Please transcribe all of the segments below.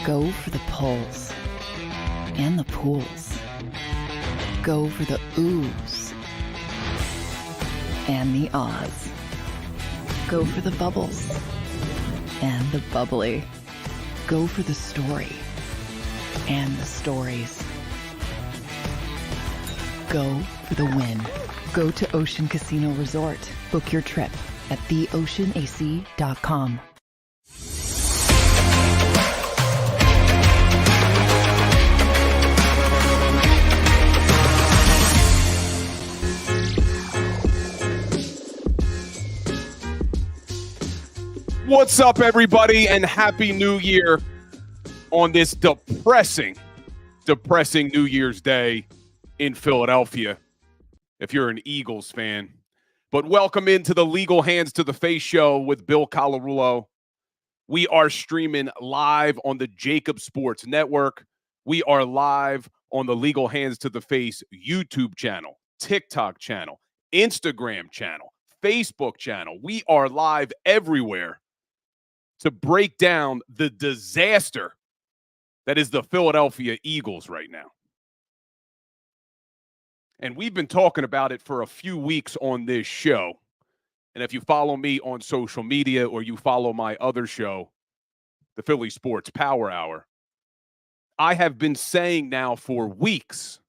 Go for the pulls and the pools. Go for the oohs and the ahs. Go for the bubbles and the bubbly. Go for the story and the stories. Go for the win. Go to Ocean Casino Resort. Book your trip at theoceanac.com. What's up, everybody, and Happy New Year on this depressing New Year's Day in Philadelphia, if you're an Eagles fan. But welcome into the Legal Hands to the Face show with Bill Colarulo. We are streaming live on the JAKIB Sports Network. We are live on the Legal Hands to the Face YouTube channel, TikTok channel, Instagram channel, Facebook channel. We are live everywhere to break down the disaster that is the Philadelphia Eagles right now. And we've been talking about it for a few weeks on this show. And if you follow me on social media or you follow my other show, the Philly Sports Power Hour, I have been saying now for weeks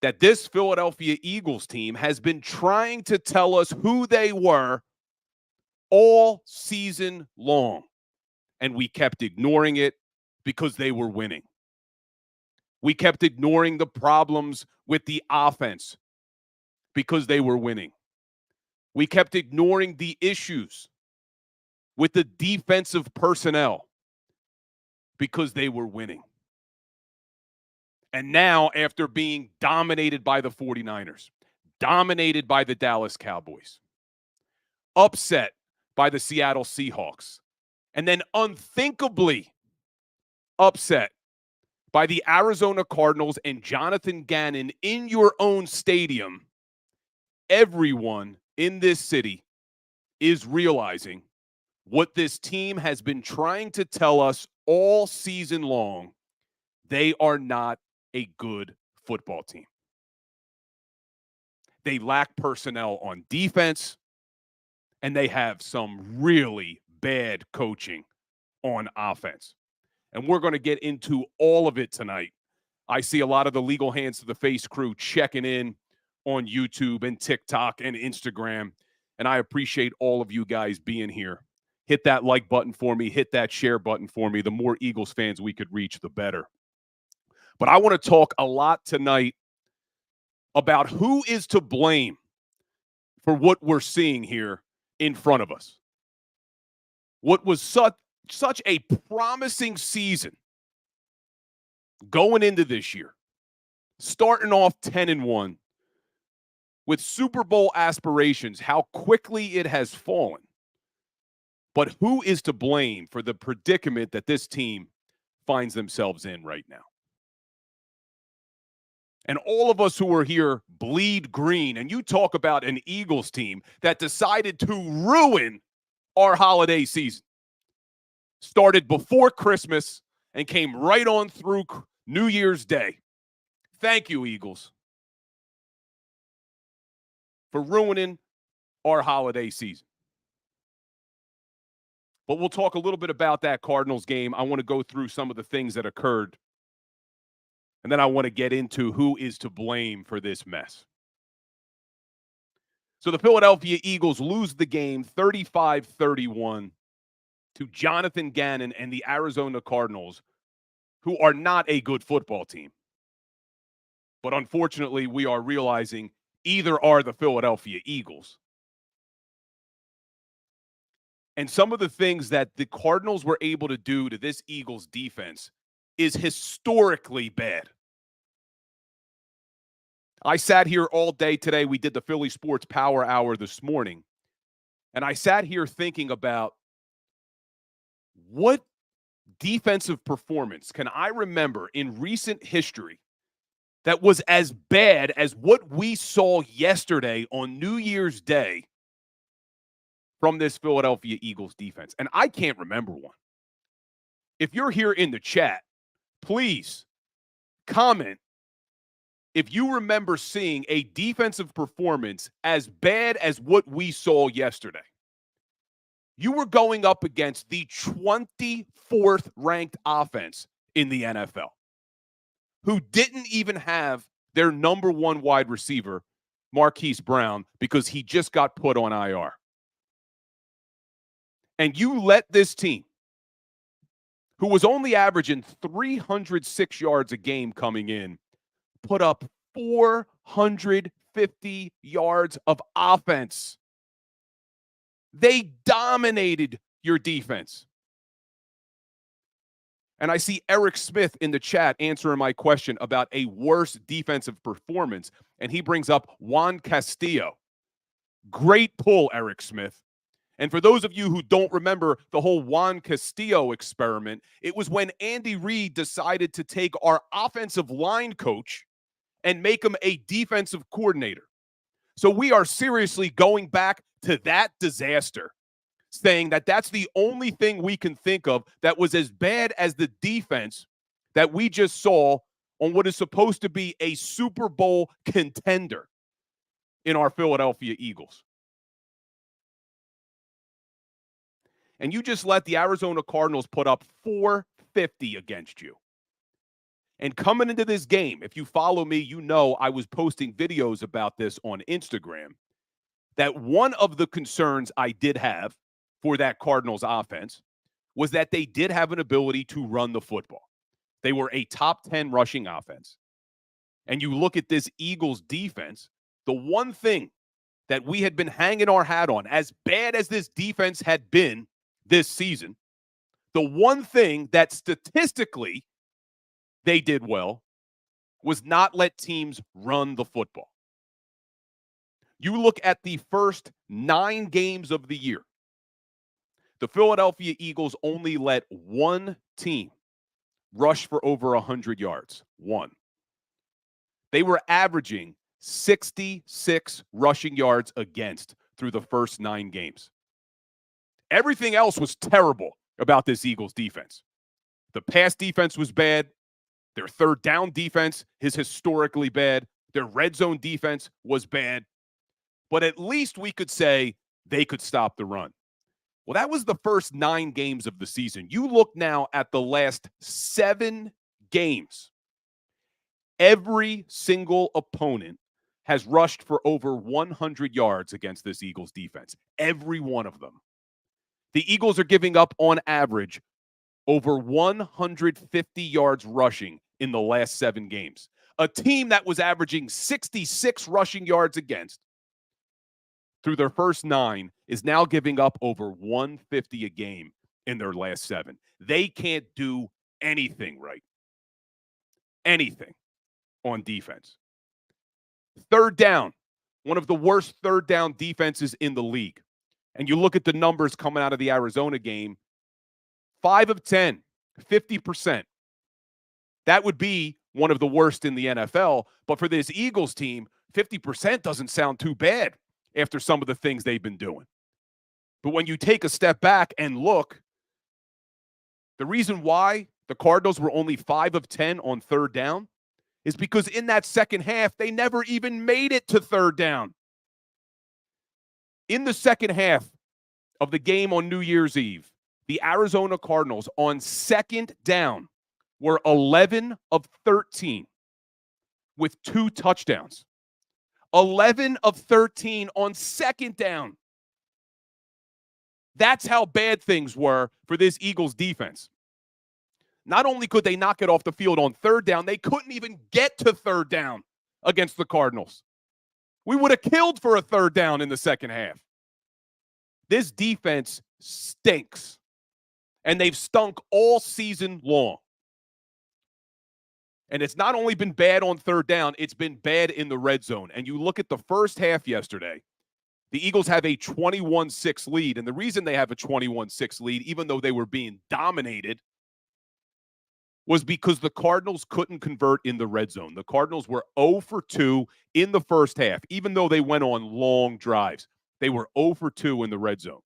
that this Philadelphia Eagles team has been trying to tell us who they were all season long. And we kept ignoring it because they were winning. We kept ignoring the problems with the offense because they were winning. We kept ignoring the issues with the defensive personnel because they were winning. And now, after being dominated by the 49ers, dominated by the Dallas Cowboys, upset by the Seattle Seahawks, and then unthinkably upset by the Arizona Cardinals and Jonathan Gannon in your own stadium, everyone in this city is realizing what this team has been trying to tell us all season long. They are not a good football team. They lack personnel on defense, and they have some really bad coaching on offense. And we're going to get into all of it tonight. I see a lot of the Legal Hands to the Face crew checking in on YouTube and TikTok and Instagram, and I appreciate all of you guys being here. Hit that like button for me. Hit that share button for me. The more Eagles fans we could reach, the better. But I want to talk a lot tonight about who is to blame for what we're seeing here in front of us. What was such a promising season going into this year, starting off 10-1 with Super Bowl aspirations, how quickly it has fallen. But who is to blame for the predicament that this team finds themselves in right now? And all of us who are here bleed green, and you talk about an Eagles team that decided to ruin our holiday season. Started before Christmas and came right on through New Year's Day. Thank you, Eagles, for ruining our holiday season. But we'll talk a little bit about that Cardinals game. I want to go through some of the things that occurred, and then I want to get into who is to blame for this mess. So the Philadelphia Eagles lose the game 35-31 to Jonathan Gannon and the Arizona Cardinals, who are not a good football team. But unfortunately, we are realizing either are the Philadelphia Eagles. And some of the things that the Cardinals were able to do to this Eagles defense is historically bad. I sat here all day today. We did the Philly Sports Power Hour this morning. And I sat here thinking about what defensive performance can I remember in recent history that was as bad as what we saw yesterday on New Year's Day from this Philadelphia Eagles defense. And I can't remember one. If you're here in the chat please comment if you remember seeing a defensive performance as bad as what we saw yesterday. You were going up against the 24th ranked offense in the NFL, who didn't even have their number one wide receiver, Marquise Brown, because he just got put on IR. And you let this team, who was only averaging 306 yards a game coming in, put up 450 yards of offense. They dominated your defense. And I see Eric Smith in the chat answering my question about a worse defensive performance. And he brings up Juan Castillo. Great pull, Eric Smith. And for those of you who don't remember the whole Juan Castillo experiment, it was when Andy Reid decided to take our offensive line coach and make him a defensive coordinator. So we are seriously going back to that disaster, saying that that's the only thing we can think of that was as bad as the defense that we just saw on what is supposed to be a Super Bowl contender in our Philadelphia Eagles. And you just let the Arizona Cardinals put up 450 against you. And coming into this game, if you follow me, you know I was posting videos about this on Instagram, that one of the concerns I did have for that Cardinals offense was that they did have an ability to run the football. They were a top 10 rushing offense. And you look at this Eagles defense, the one thing that we had been hanging our hat on, as bad as this defense had been this season, the one thing that statistically they did well was not let teams run the football. You look at the first 9 games of the year, the Philadelphia Eagles only let one team rush for over 100 yards. One. They were averaging 66 rushing yards against through the first 9 games. Everything else was terrible about this Eagles defense. The pass defense was bad. Their third down defense is historically bad. Their red zone defense was bad. But at least we could say they could stop the run. Well, that was the first 9 games of the season. You look now at the last 7 games. Every single opponent has rushed for over 100 yards against this Eagles defense. Every one of them. The Eagles are giving up, on average, over 150 yards rushing in the last 7 games. A team that was averaging 66 rushing yards against through their first 9 is now giving up over 150 a game in their last 7. They can't do anything right. Anything on defense. Third down, one of the worst third down defenses in the league. And you look at the numbers coming out of the Arizona game, 5 of 10, 50%. That would be one of the worst in the NFL. But for this Eagles team, 50% doesn't sound too bad after some of the things they've been doing. But when you take a step back and look, the reason why the Cardinals were only 5 of 10 on third down is because in that second half, they never even made it to third down. In the second half of the game on New Year's Eve, the Arizona Cardinals on second down were 11 of 13 with 2 touchdowns. 11 of 13 on second down. That's how bad things were for this Eagles defense. Not only could they not get off the field on third down, they couldn't even get to third down against the Cardinals. We would have killed for a third down in the second half. This defense stinks, and they've stunk all season long. And it's not only been bad on third down, it's been bad in the red zone. And you look at the first half yesterday, the Eagles have a 21-6 lead. And the reason they have a 21-6 lead, even though they were being dominated, was because the Cardinals couldn't convert in the red zone. The Cardinals were 0 for 2 in the first half, even though they went on long drives. They were 0 for 2 in the red zone.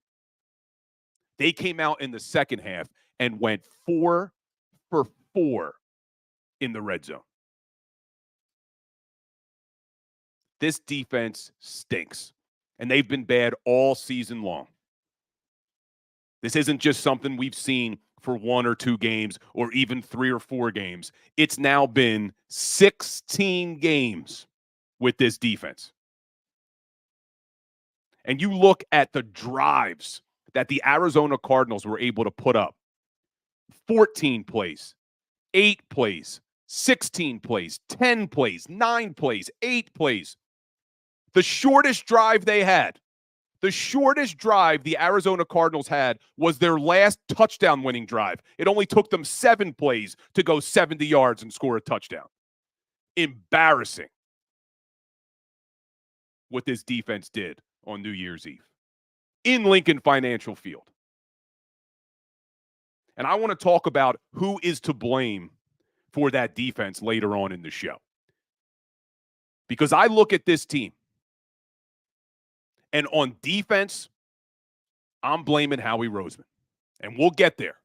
They came out in the second half and went 4 for 4 in the red zone. This defense stinks, and they've been bad all season long. This isn't just something we've seen for 1 or 2 games or even 3 or 4 games. It's now been 16 games with this defense. And you look at the drives that the Arizona Cardinals were able to put up. 14 plays, 8 plays, 16 plays, 10 plays, 9 plays, 8 plays. The shortest drive they had, the shortest drive the Arizona Cardinals had was their last touchdown-winning drive. It only took them 7 plays to go 70 yards and score a touchdown. Embarrassing what this defense did on New Year's Eve in Lincoln Financial Field. And I want to talk about who is to blame for that defense later on in the show. Because I look at this team, and on defense, I'm blaming Howie Roseman. And we'll get there.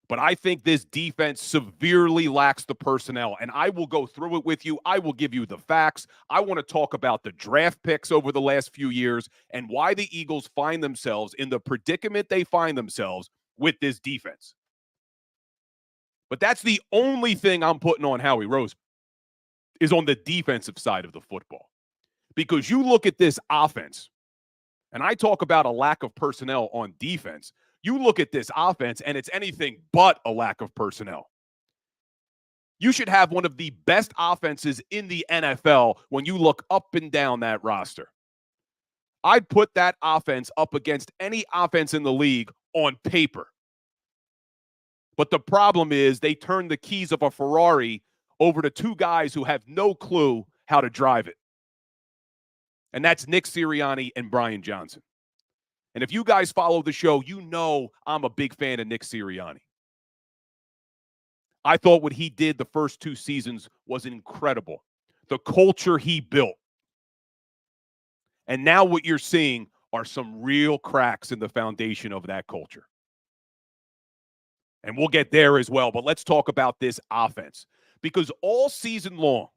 But I think this defense severely lacks the personnel. And I will go through it with you. I will give you the facts. I want to talk about the draft picks over the last few years and why the Eagles find themselves in the predicament they find themselves with this defense. But that's the only thing I'm putting on Howie Roseman is on the defensive side of the football. Because you look at this offense, and I talk about a lack of personnel on defense. You look at this offense, and it's anything but a lack of personnel. You should have one of the best offenses in the NFL when you look up and down that roster. I'd put that offense up against any offense in the league on paper. But the problem is they turn the keys of a Ferrari over to 2 guys who have no clue how to drive it. And that's Nick Sirianni and Brian Johnson. And if you guys follow the show, you know I'm a big fan of Nick Sirianni. I thought what he did the first 2 seasons was incredible. The culture he built. And now what you're seeing are some real cracks in the foundation of that culture. And we'll get there as well. But let's talk about this offense. Because all season long,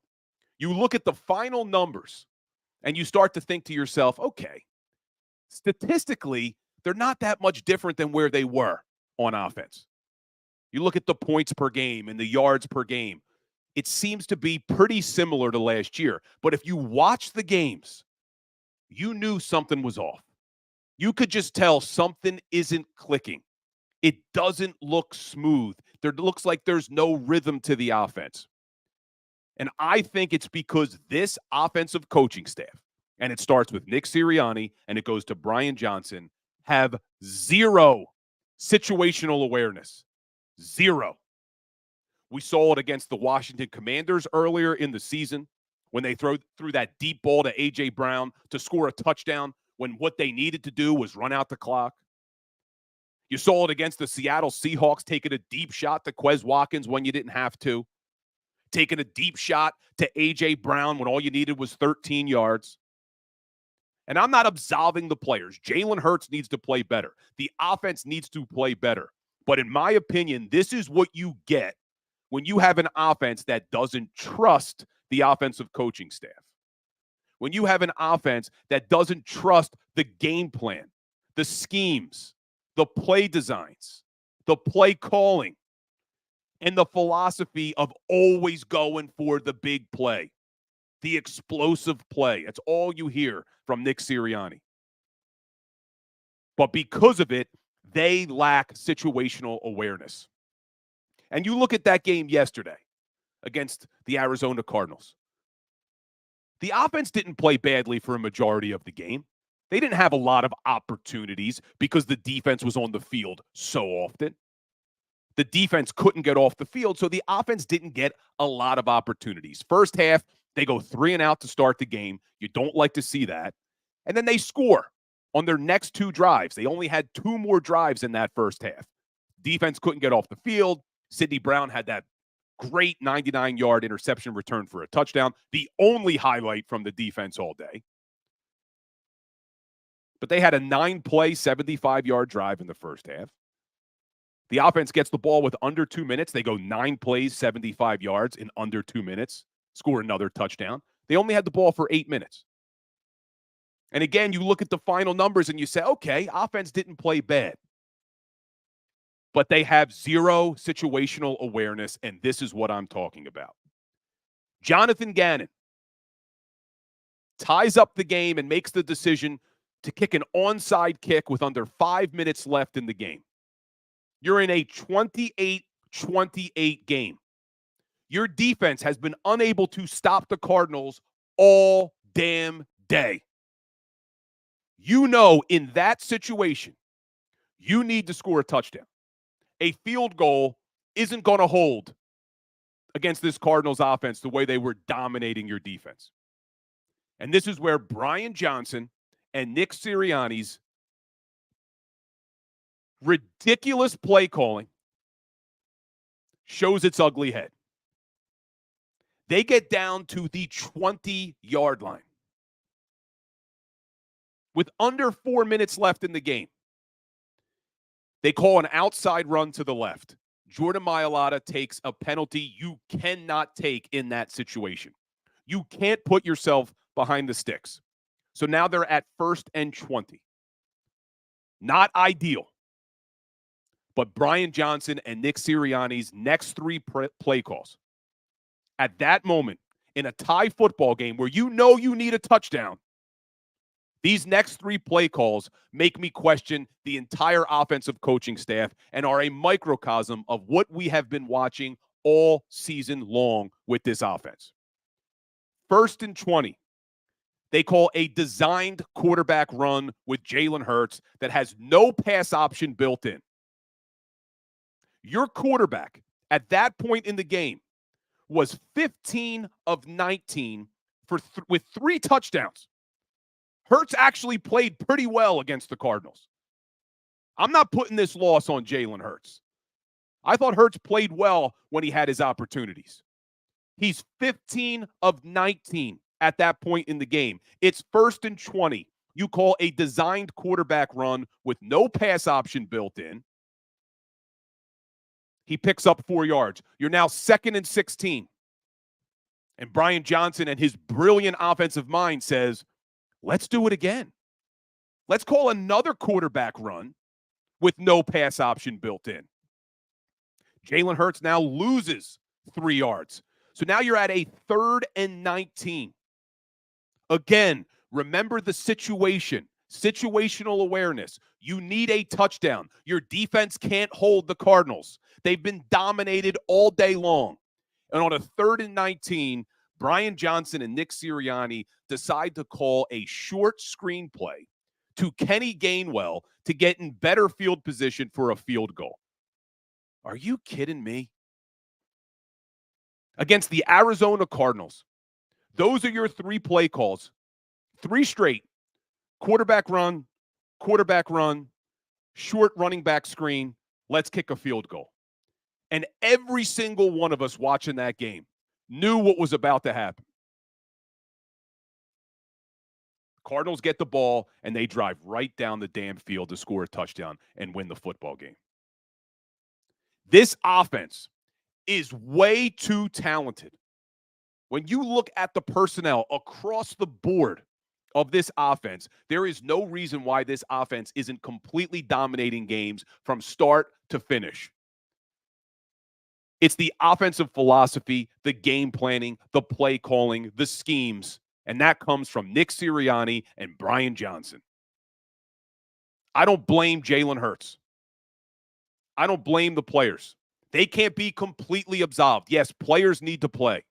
you look at the final numbers and you start to think to yourself, okay, statistically, they're not that much different than where they were on offense. You look at the points per game and the yards per game. It seems to be pretty similar to last year. But if you watch the games, you knew something was off. You could just tell something isn't clicking. It doesn't look smooth. There looks like there's no rhythm to the offense. And I think it's because this offensive coaching staff, and it starts with Nick Sirianni and it goes to Brian Johnson, have zero situational awareness. Zero. We saw it against the Washington Commanders earlier in the season when they threw that deep ball to A.J. Brown to score a touchdown when what they needed to do was run out the clock. You saw it against the Seattle Seahawks, taking a deep shot to Quez Watkins when you didn't have to. Taking a deep shot to A.J. Brown when all you needed was 13 yards. And I'm not absolving the players. Jalen Hurts needs to play better. The offense needs to play better. But in my opinion, this is what you get when you have an offense that doesn't trust the offensive coaching staff. When you have an offense that doesn't trust the game plan, the schemes, the play designs, the play calling, and the philosophy of always going for the big play, the explosive play. That's all you hear from Nick Sirianni. But because of it, they lack situational awareness. And you look at that game yesterday against the Arizona Cardinals. The offense didn't play badly for a majority of the game. They didn't have a lot of opportunities because the defense was on the field so often. The defense couldn't get off the field, so the offense didn't get a lot of opportunities. First half, they go 3 and out to start the game. You don't like to see that. And then they score on their next 2 drives. They only had 2 more drives in that first half. Defense couldn't get off the field. Sidney Brown had that great 99-yard interception return for a touchdown, the only highlight from the defense all day. But they had a 9-play, 75-yard drive in the first half. The offense gets the ball with under 2 minutes. They go 9 plays, 75 yards in under 2 minutes, score another touchdown. They only had the ball for 8 minutes. And again, you look at the final numbers and you say, okay, offense didn't play bad. But they have zero situational awareness, and this is what I'm talking about. Jonathan Gannon ties up the game and makes the decision to kick an onside kick with under 5 minutes left in the game. You're in a 28-28 game. Your defense has been unable to stop the Cardinals all damn day. You know, in that situation, you need to score a touchdown. A field goal isn't going to hold against this Cardinals offense the way they were dominating your defense. And this is where Brian Johnson and Nick Sirianni's ridiculous play calling shows its ugly head. They get down to the 20-yard line with under 4 minutes left in the game. They call an outside run to the left. Jordan Mailata takes a penalty you cannot take in that situation. You can't put yourself behind the sticks. So now they're at 1st and 20. Not ideal. But Brian Johnson and Nick Sirianni's next 3 play calls. At that moment, in a tie football game where you know you need a touchdown, these next 3 play calls make me question the entire offensive coaching staff and are a microcosm of what we have been watching all season long with this offense. 1st and 20. They call a designed quarterback run with Jalen Hurts that has no pass option built in. Your quarterback at that point in the game was 15 of 19 with 3 touchdowns. Hurts actually played pretty well against the Cardinals. I'm not putting this loss on Jalen Hurts. I thought Hurts played well when he had his opportunities. He's 15 of 19 at that point in the game. It's 1st and 20. You call a designed quarterback run with no pass option built in. He picks up 4 yards. You're now 2nd and 16. And Brian Johnson and his brilliant offensive mind says, let's do it again. Let's call another quarterback run with no pass option built in. Jalen Hurts now loses 3 yards. So now you're at a 3rd and 19. Again, remember the situation, situational awareness. You need a touchdown. Your defense can't hold the Cardinals. They've been dominated all day long. And on a 3rd and 19, Brian Johnson and Nick Sirianni decide to call a short screenplay to Kenny Gainwell to get in better field position for a field goal. Are you kidding me? Against the Arizona Cardinals, those are your 3 play calls. 3 straight. Quarterback run, short running back screen, let's kick a field goal. And every single one of us watching that game knew what was about to happen. Cardinals get the ball, and they drive right down the damn field to score a touchdown and win the football game. This offense is way too talented. When you look at the personnel across the board of this offense, there is no reason why this offense isn't completely dominating games from start to finish. It's the offensive philosophy, the game planning, the play calling, the schemes, and that comes from Nick Sirianni and Brian Johnson. I don't blame Jalen Hurts. I don't blame the players. They can't be completely absolved. Yes, players need to play.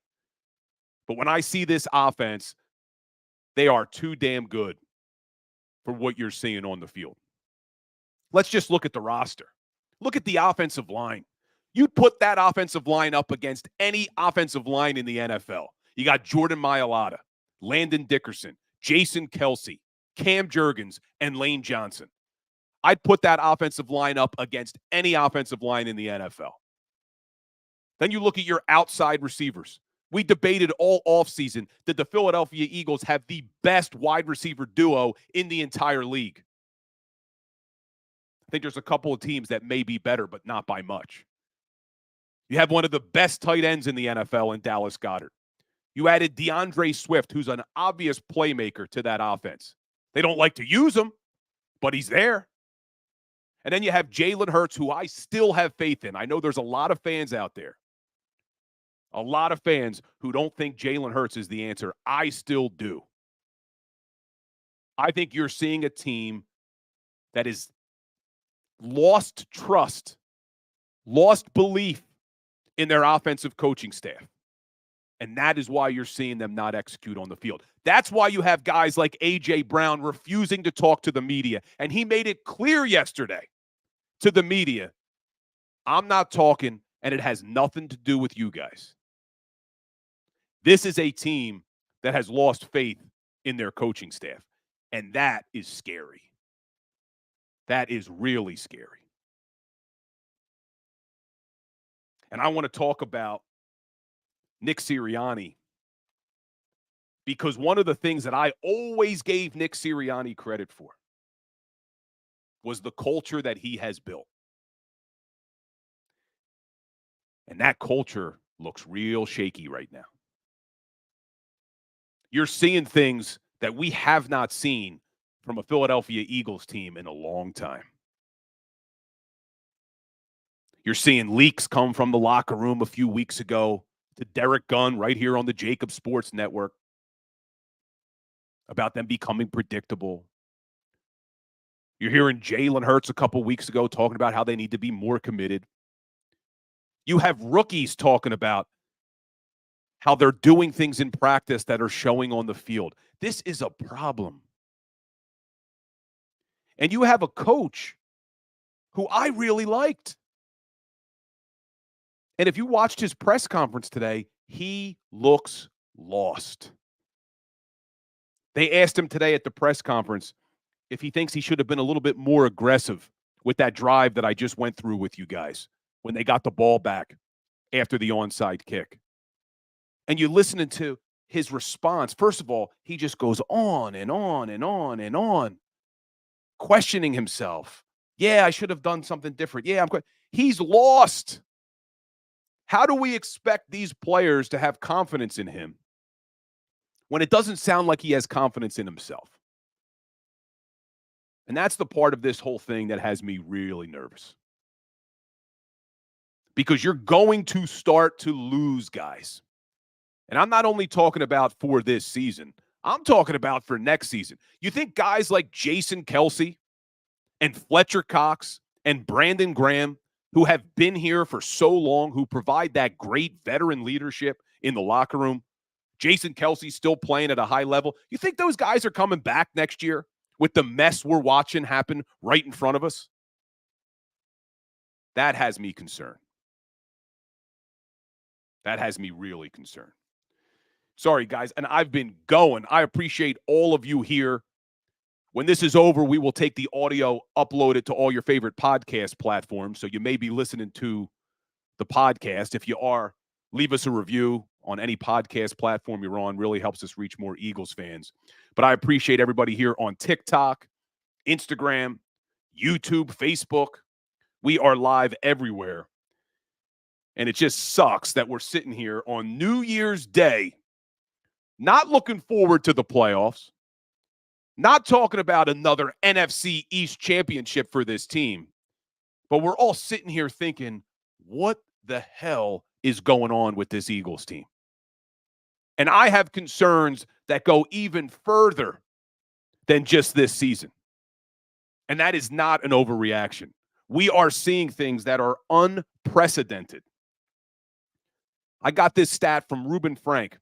But when I see this offense, they are too damn good for what you're seeing on the field. Let's just look at the roster. Look at the offensive line. You'd put that offensive line up against any offensive line in the NFL. You got Jordan Mailata, Landon Dickerson, Jason Kelsey, Cam Jurgens, and Lane Johnson. I'd put that offensive line up against any offensive line in the NFL. Then you look at your outside receivers. We debated all offseason that the Philadelphia Eagles have the best wide receiver duo in the entire league. think there's a couple of teams that may be better, but not by much. You have one of the best tight ends in the NFL in Dallas Goedert. You added DeAndre Swift, who's an obvious playmaker to that offense. They don't like to use him, but he's there. And then you have Jalen Hurts, who I still have faith in. I know there's a lot of fans out there, a lot of fans who don't think Jalen Hurts is the answer. I still do. I think you're seeing a team that is lost trust, lost belief in their offensive coaching staff. And that is why you're seeing them not execute on the field. That's why you have guys like A.J. Brown refusing to talk to the media. And he made it clear yesterday to the media, I'm not talking, and it has nothing to do with you guys. This is a team that has lost faith in their coaching staff. And that is scary. That is really scary. And I want to talk about Nick Sirianni, because one of the things that I always gave Nick Sirianni credit for was the culture that he has built. And that culture looks real shaky right now. You're seeing things that we have not seen from a Philadelphia Eagles team in a long time. You're seeing leaks come from the locker room a few weeks ago to Derek Gunn right here on the JAKIB Sports Network about them becoming predictable. You're hearing Jalen Hurts a couple weeks ago talking about how they need to be more committed. You have rookies talking about how they're doing things in practice that are showing on the field. This is a problem. And you have a coach who I really liked. And if you watched his press conference today, he looks lost. They asked him today at the press conference if he thinks he should have been a little bit more aggressive with that drive that I just went through with you guys when they got the ball back after the onside kick. And you're listening to his response. First of all, he just goes on and on and on and on, questioning himself. Yeah, I should have done something different. Yeah, he's lost. How do we expect these players to have confidence in him when it doesn't sound like he has confidence in himself? And that's the part of this whole thing that has me really nervous. Because you're going to start to lose guys. And I'm not only talking about for this season, I'm talking about for next season. You think guys like Jason Kelce and Fletcher Cox and Brandon Graham, who have been here for so long, who provide that great veteran leadership in the locker room, Jason Kelce still playing at a high level, you think those guys are coming back next year with the mess we're watching happen right in front of us? That has me concerned. That has me really concerned. Sorry, guys, and I've been going. I appreciate all of you here. When this is over, we will take the audio, upload it to all your favorite podcast platforms. So you may be listening to the podcast. If you are, leave us a review on any podcast platform you're on. Really helps us reach more Eagles fans. But I appreciate everybody here on TikTok, Instagram, YouTube, Facebook. We are live everywhere. And it just sucks that we're sitting here on New Year's Day, not looking forward to the playoffs, not talking about another NFC East championship for this team, but we're all sitting here thinking, what the hell is going on with this Eagles team? And I have concerns that go even further than just this season. And that is not an overreaction. We are seeing things that are unprecedented. I got this stat from Reuben Frank.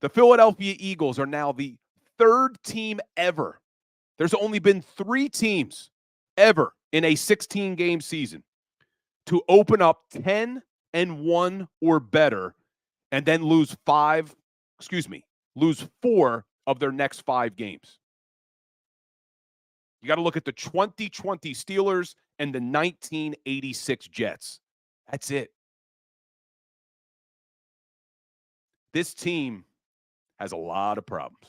The Philadelphia Eagles are now the third team ever. There's only been 3 teams ever in a 16-game season to open up 10-1 or better and then lose 4 of their next 5 games. You got to look at the 2020 Steelers and the 1986 Jets. That's it. This team has a lot of problems.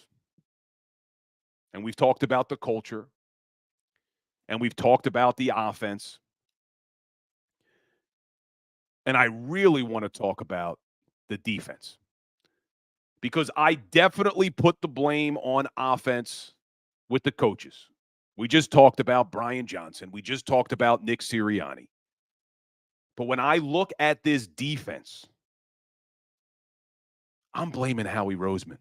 And we've talked about the culture. and we've talked about the offense. And I really want to talk about the defense, because I definitely put the blame on offense with the coaches. We just talked about Brian Johnson. We just talked about Nick Sirianni. But when I look at this defense, I'm blaming Howie Roseman.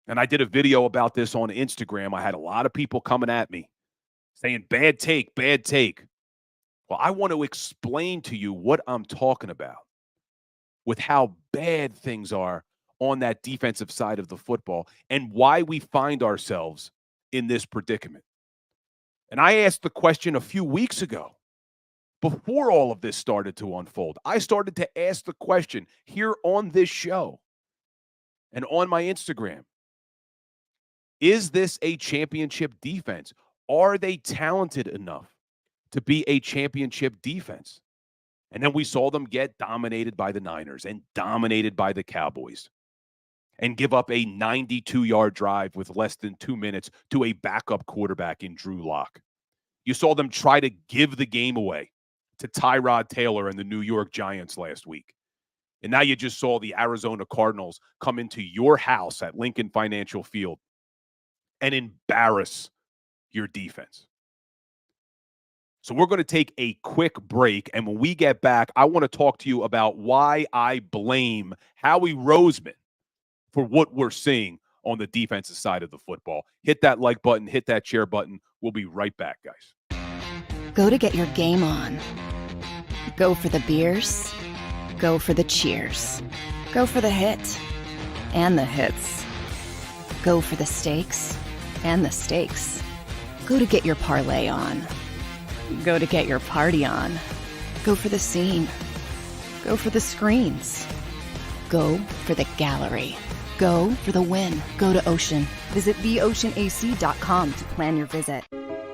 And I did a video about this on Instagram. I had a lot of people coming at me saying, bad take, bad take. Well, I want to explain to you what I'm talking about with how bad things are on that defensive side of the football and why we find ourselves in this predicament. And I asked the question a few weeks ago, before all of this started to unfold. I started to ask the question here on this show and on my Instagram. Is this a championship defense? Are they talented enough to be a championship defense? And then we saw them get dominated by the Niners and dominated by the Cowboys and give up a 92-yard drive with less than 2 minutes to a backup quarterback in Drew Lock. You saw them try to give the game away to Tyrod Taylor and the New York Giants last week. And now you just saw the Arizona Cardinals come into your house at Lincoln Financial Field and embarrass your defense. So we're going to take a quick break, and when we get back, I want to talk to you about why I blame Howie Roseman for what we're seeing on the defensive side of the football. Hit that like button, hit that share button. We'll be right back, guys. Go to get your game on. Go for the beers. Go for the cheers. Go for the hit and the hits. Go for the stakes and the stakes. Go to get your parlay on. Go to get your party on. Go for the scene. Go for the screens. Go for the gallery. Go for the win. Go to Ocean. Visit theoceanac.com to plan your visit.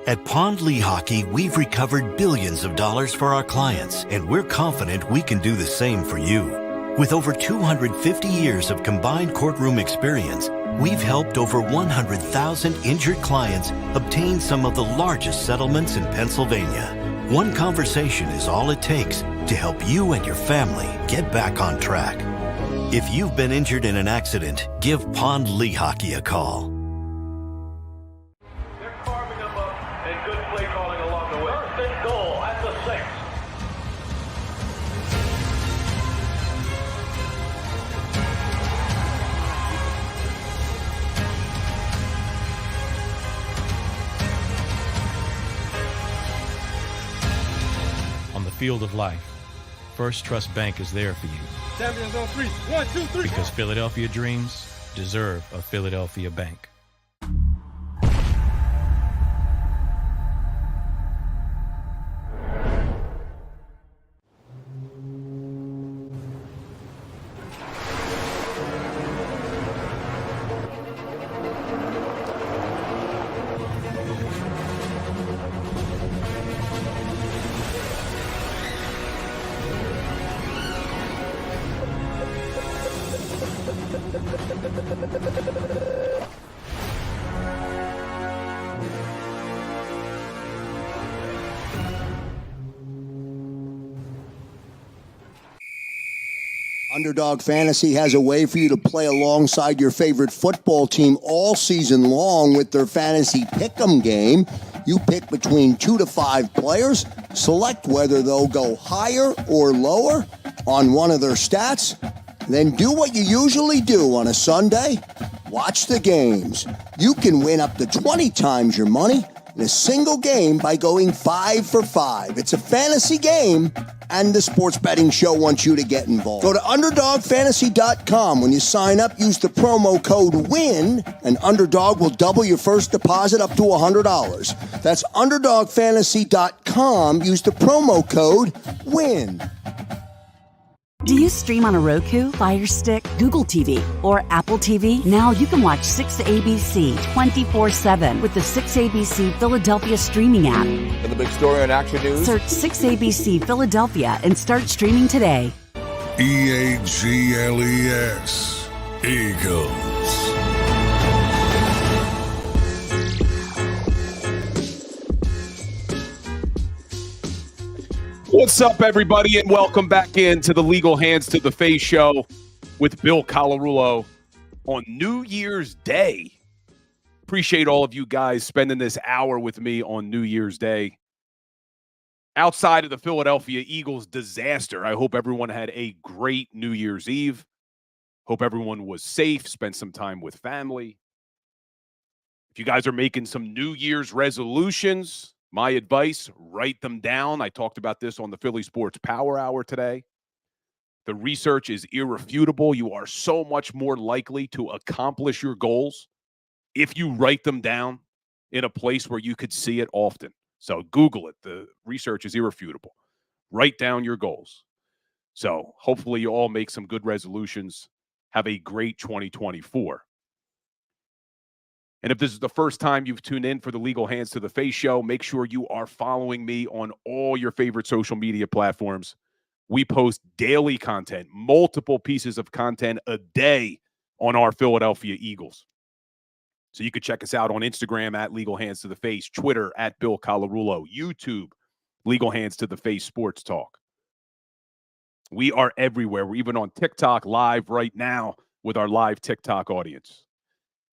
At Pond Lehocky, we've recovered billions of dollars for our clients, and we're confident we can do the same for you. With over 250 years of combined courtroom experience, we've helped over 100,000 injured clients obtain some of the largest settlements in Pennsylvania. One conversation is all it takes to help you and your family get back on track. If you've been injured in an accident, give Pond Lehocky a call. They're carving them up and good play calling along the way. First and goal at the 6. On the field of life, First Trust Bank is there for you. Champions on 3. 1, 2, 3. Because Philadelphia dreams deserve a Philadelphia bank. Underdog Fantasy has a way for you to play alongside your favorite football team all season long with their Fantasy Pick'em game. You pick between 2 to 5 players, select whether they'll go higher or lower on one of their stats, then do what you usually do on a Sunday, watch the games. You can win up to 20 times your money in a single game by going 5 for 5. It's a fantasy game, and the Sports Betting Show wants you to get involved. Go to UnderdogFantasy.com. When you sign up, use the promo code WIN, and Underdog will double your first deposit up to $100. That's UnderdogFantasy.com. Use the promo code WIN. Do you stream on a Roku, Fire Stick, Google TV, or Apple TV? Now you can watch 6ABC 24/7 with the 6ABC Philadelphia streaming app. For the big story on Action News, Search 6ABC Philadelphia and start streaming today. EAGLES, Eagles. What's up, everybody, and welcome back into the Legal Hands to the Face show with Bill Colarulo on New Year's Day. Appreciate all of you guys spending this hour with me on New Year's Day. Outside of the Philadelphia Eagles disaster, I hope everyone had a great New Year's Eve. Hope everyone was safe, spent some time with family. If you guys are making some New Year's resolutions, my advice, write them down. I talked about this on the Philly Sports Power Hour today. The research is irrefutable. You are so much more likely to accomplish your goals if you write them down in a place where you could see it often. So Google it. The research is irrefutable. Write down your goals. So hopefully you all make some good resolutions. Have a great 2024. And if this is the first time you've tuned in for the Legal Hands to the Face show, make sure you are following me on all your favorite social media platforms. We post daily content, multiple pieces of content a day on our Philadelphia Eagles. So you can check us out on Instagram at Legal Hands to the Face, Twitter at Bill Colarulo, YouTube, Legal Hands to the Face Sports Talk. We are everywhere. We're even on TikTok live right now with our live TikTok audience.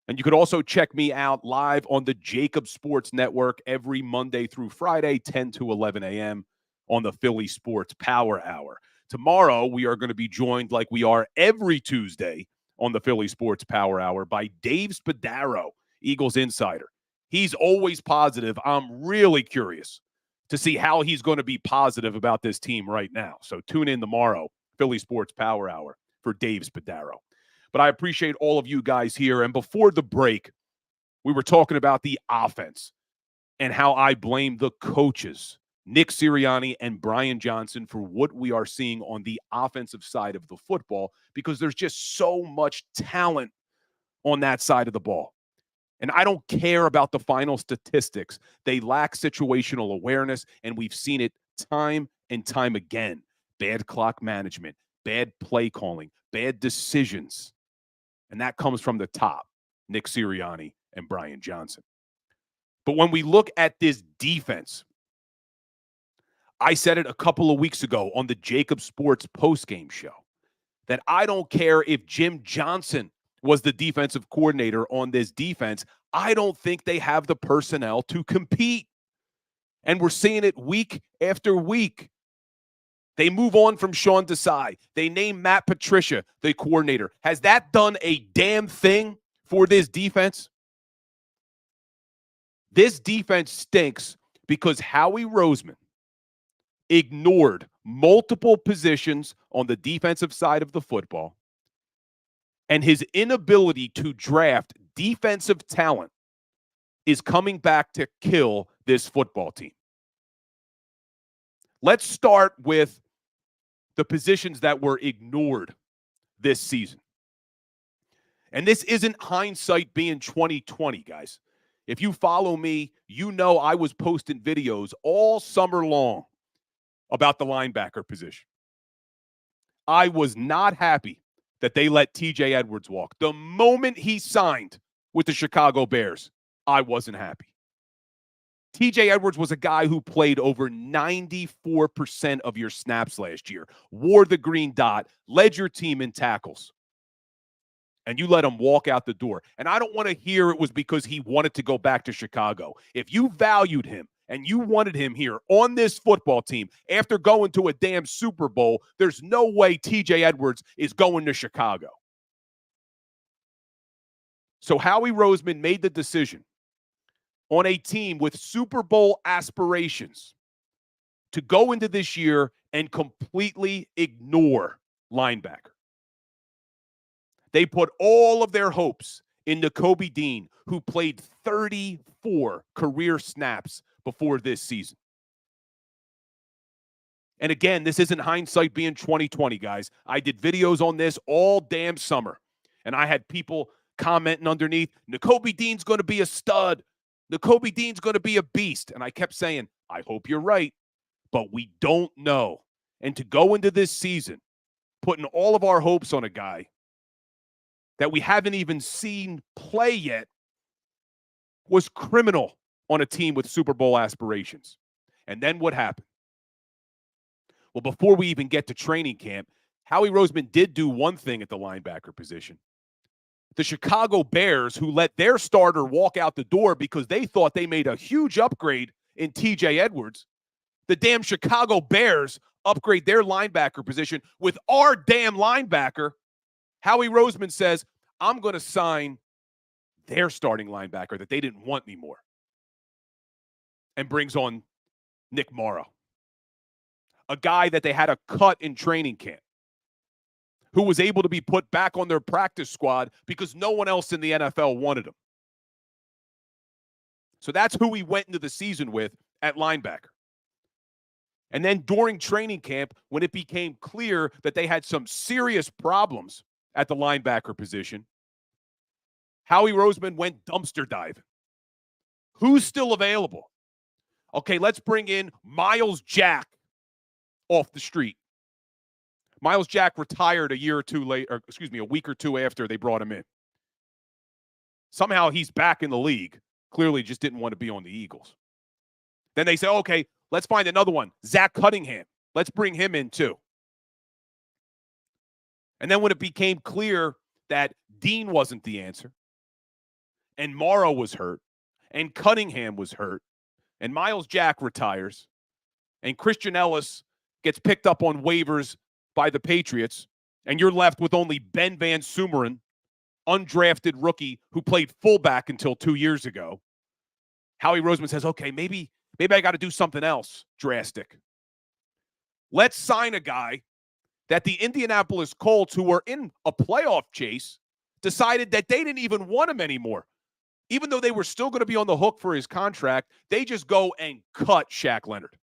And you could also check me out live on the JAKIB Sports Network every Monday through Friday, 10 to 11 a.m. on the Philly Sports Power Hour. Tomorrow, we are going to be joined like we are every Tuesday on the Philly Sports Power Hour by Dave Spadaro, Eagles insider. He's always positive. I'm really curious to see how he's going to be positive about this team right now. So tune in tomorrow, Philly Sports Power Hour, for Dave Spadaro. But I appreciate all of you guys here. And before the break, we were talking about the offense and how I blame the coaches, Nick Sirianni and Brian Johnson, for what we are seeing on the offensive side of the football, because there's just so much talent on that side of the ball. And I don't care about the final statistics. They lack situational awareness, and we've seen it time and time again. Bad clock management, bad play calling, bad decisions. And that comes from the top, Nick Sirianni and Brian Johnson. But when we look at this defense, I said it a couple of weeks ago on the JAKIB Sports postgame show that I don't care if Jim Johnson was the defensive coordinator on this defense. I don't think they have the personnel to compete. And we're seeing it week after week. They move on from Sean Desai. They name Matt Patricia the coordinator. Has that done a damn thing for this defense? This defense stinks because Howie Roseman ignored multiple positions on the defensive side of the football, and his inability to draft defensive talent is coming back to kill this football team. Let's start with the positions that were ignored this season. And this isn't hindsight being 2020, guys. If you follow me, you know I was posting videos all summer long about the linebacker position. I was not happy that they let TJ Edwards walk. The moment he signed with the Chicago Bears, I wasn't happy. TJ Edwards was a guy who played over 94% of your snaps last year, wore the green dot, led your team in tackles, and you let him walk out the door. And I don't want to hear it was because he wanted to go back to Chicago. If you valued him and you wanted him here on this football team after going to a damn Super Bowl, there's no way TJ Edwards is going to Chicago. So Howie Roseman made the decision on a team with Super Bowl aspirations to go into this year and completely ignore linebacker. They put all of their hopes in Nakobe Dean, who played 34 career snaps before this season. And again, this isn't hindsight being 2020, guys. I did videos on this all damn summer, and I had people commenting underneath, Nakobe Dean's going to be a stud. Nakobe Dean's going to be a beast. And I kept saying, I hope you're right, but we don't know. And to go into this season, putting all of our hopes on a guy that we haven't even seen play yet was criminal on a team with Super Bowl aspirations. And then what happened? Well, before we even get to training camp, Howie Roseman did do one thing at the linebacker position. The Chicago Bears, who let their starter walk out the door because they thought they made a huge upgrade in TJ Edwards, the damn Chicago Bears upgrade their linebacker position with our damn linebacker. Howie Roseman says, I'm going to sign their starting linebacker that they didn't want anymore, and brings on Nick Morrow, a guy that they had a cut in training camp, who was able to be put back on their practice squad because no one else in the NFL wanted him. So that's who we went into the season with at linebacker. And then during training camp, when it became clear that they had some serious problems at the linebacker position, Howie Roseman went dumpster diving. Who's still available? Okay, let's bring in Miles Jack off the street. Miles Jack retired a week or two after they brought him in. Somehow he's back in the league. Clearly just didn't want to be on the Eagles. Then they say, okay, let's find another one. Zach Cunningham. Let's bring him in too. And then when it became clear that Dean wasn't the answer, and Morrow was hurt, and Cunningham was hurt, and Miles Jack retires, and Christian Ellis gets picked up on waivers by the Patriots, and you're left with only Ben Van Sumeren, undrafted rookie who played fullback until 2 years ago. Howie Roseman says, okay, maybe I got to do something else drastic. Let's sign a guy that the Indianapolis Colts, who were in a playoff chase, decided that they didn't even want him anymore. Even though they were still going to be on the hook for his contract, they just go and cut Shaq Leonard.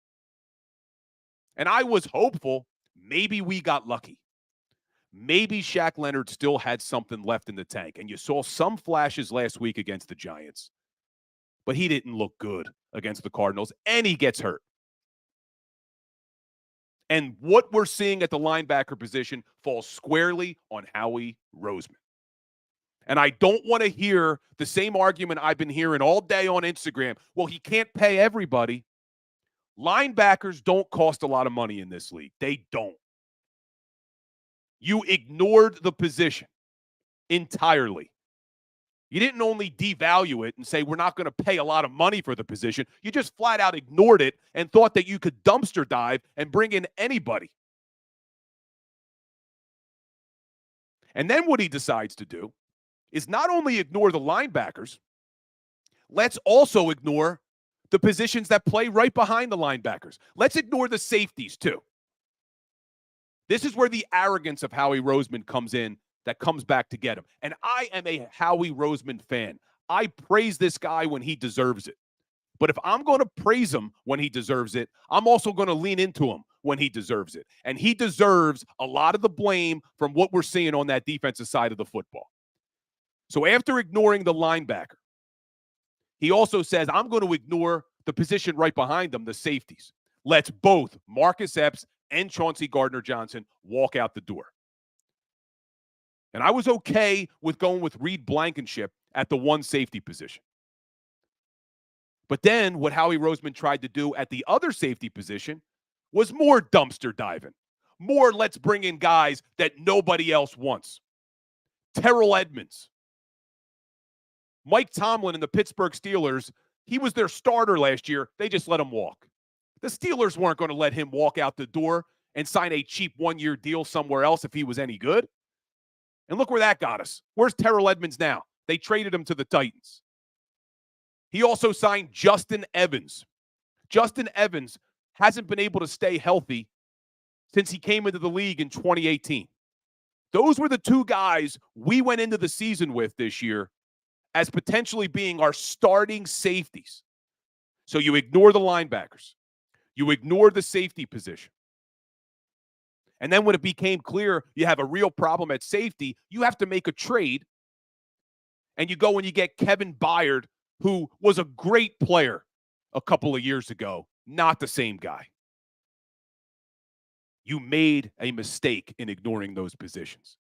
And I was hopeful maybe we got lucky. Maybe Shaq Leonard still had something left in the tank. And you saw some flashes last week against the Giants. But he didn't look good against the Cardinals, and he gets hurt. And what we're seeing at the linebacker position falls squarely on Howie Roseman. And I don't want to hear the same argument I've been hearing all day on Instagram. Well, he can't pay everybody. Linebackers don't cost a lot of money in this league. They don't. You ignored the position entirely. You didn't only devalue it and say we're not going to pay a lot of money for the position. You just flat out ignored it and thought that you could dumpster dive and bring in anybody. And then what he decides to do is not only ignore the linebackers, let's also ignore the positions that play right behind the linebackers. Let's ignore the safeties too. This is where the arrogance of Howie Roseman comes in, that comes back to get him. And I am a Howie Roseman fan. I praise this guy when he deserves it. But if I'm going to praise him when he deserves it, I'm also going to lean into him when he deserves it. And he deserves a lot of the blame from what we're seeing on that defensive side of the football. So after ignoring the linebacker, he also says, I'm going to ignore the position right behind them, the safeties. Let's both Marcus Epps and Chauncey Gardner-Johnson walk out the door. And I was okay with going with Reed Blankenship at the one safety position. But then what Howie Roseman tried to do at the other safety position was more dumpster diving. More let's bring in guys that nobody else wants. Terrell Edmonds. Mike Tomlin and the Pittsburgh Steelers, he was their starter last year. They just let him walk. The Steelers weren't going to let him walk out the door and sign a cheap one-year deal somewhere else if he was any good. And look where that got us. Where's Terrell Edmonds now? They traded him to the Titans. He also signed Justin Evans. Justin Evans hasn't been able to stay healthy since he came into the league in 2018. Those were the two guys we went into the season with this year as potentially being our starting safeties. So you ignore the linebackers. You ignore the safety position. And then when it became clear you have a real problem at safety, you have to make a trade. And you go and you get Kevin Byard, who was a great player a couple of years ago, not the same guy. You made a mistake in ignoring those positions.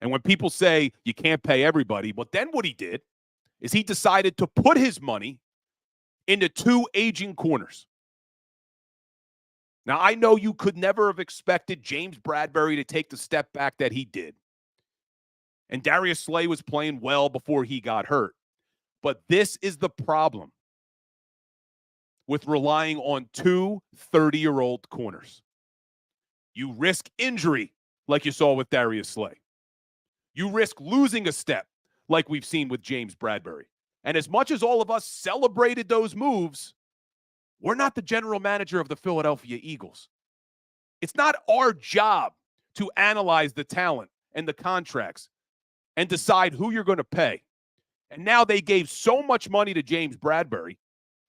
And when people say you can't pay everybody, well, then what he did is he decided to put his money into two aging corners. Now, I know you could never have expected James Bradberry to take the step back that he did. And Darius Slay was playing well before he got hurt. But this is the problem with relying on two 30-year-old corners. You risk injury, like you saw with Darius Slay. You risk losing a step, like we've seen with James Bradberry. And as much as all of us celebrated those moves, we're not the general manager of the Philadelphia Eagles. It's not our job to analyze the talent and the contracts and decide who you're going to pay. And now they gave so much money to James Bradberry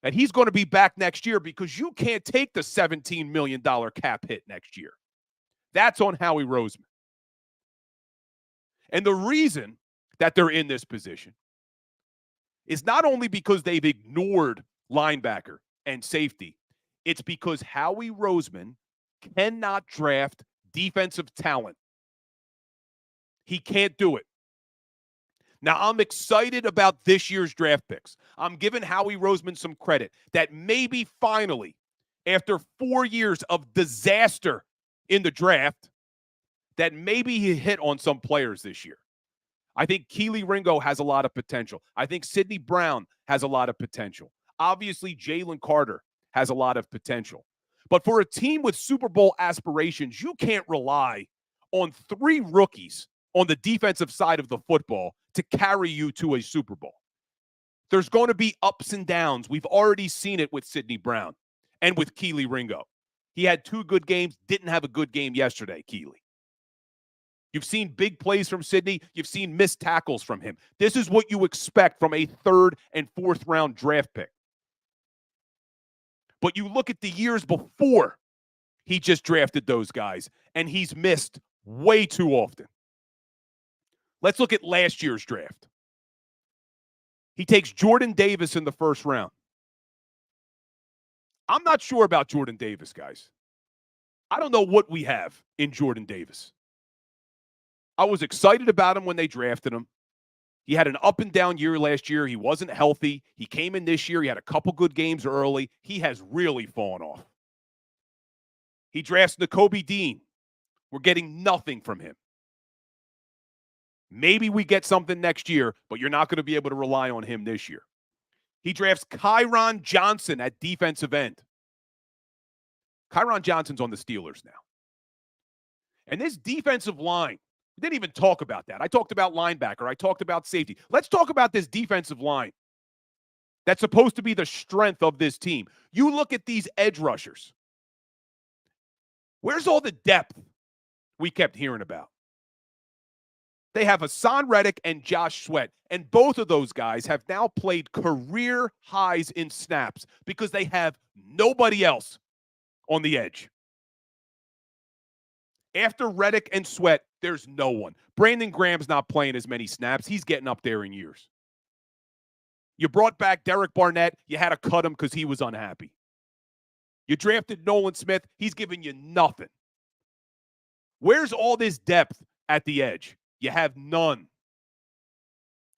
that he's going to be back next year because you can't take the $17 million cap hit next year. That's on Howie Roseman. And the reason that they're in this position is not only because they've ignored linebacker and safety, it's because Howie Roseman cannot draft defensive talent. He can't do it. Now, I'm excited about this year's draft picks. I'm giving Howie Roseman some credit that maybe finally, after 4 years of disaster in the draft, that maybe he hit on some players this year. I think Keely Ringo has a lot of potential. I think Sidney Brown has a lot of potential. Obviously, Jalen Carter has a lot of potential. But for a team with Super Bowl aspirations, you can't rely on 3 rookies on the defensive side of the football to carry you to a Super Bowl. There's going to be ups and downs. We've already seen it with Sidney Brown and with Keely Ringo. He had 2 good games, didn't have a good game yesterday, Keely. You've seen big plays from Sidney. You've seen missed tackles from him. This is what you expect from a 3rd and 4th round draft pick. But you look at the years before he just drafted those guys, and he's missed way too often. Let's look at last year's draft. He takes Jordan Davis in the 1st round. I'm not sure about Jordan Davis, guys. I don't know what we have in Jordan Davis. I was excited about him when they drafted him. He had an up and down year last year. He wasn't healthy. He came in this year. He had a couple good games early. He has really fallen off. He drafts Nakobe Dean. We're getting nothing from him. Maybe we get something next year, but you're not going to be able to rely on him this year. He drafts Kyron Johnson at defensive end. Kyron Johnson's on the Steelers now. And this defensive line, we didn't even talk about that. I talked about linebacker. I talked about safety. Let's talk about this defensive line that's supposed to be the strength of this team. You look at these edge rushers. Where's all the depth we kept hearing about? They have Hassan Reddick and Josh Sweat, and both of those guys have now played career highs in snaps because they have nobody else on the edge. After Reddick and Sweat, there's no one. Brandon Graham's not playing as many snaps. He's getting up there in years. You brought back Derek Barnett. You had to cut him because he was unhappy. You drafted Nolan Smith. He's giving you nothing. Where's all this depth at the edge? You have none.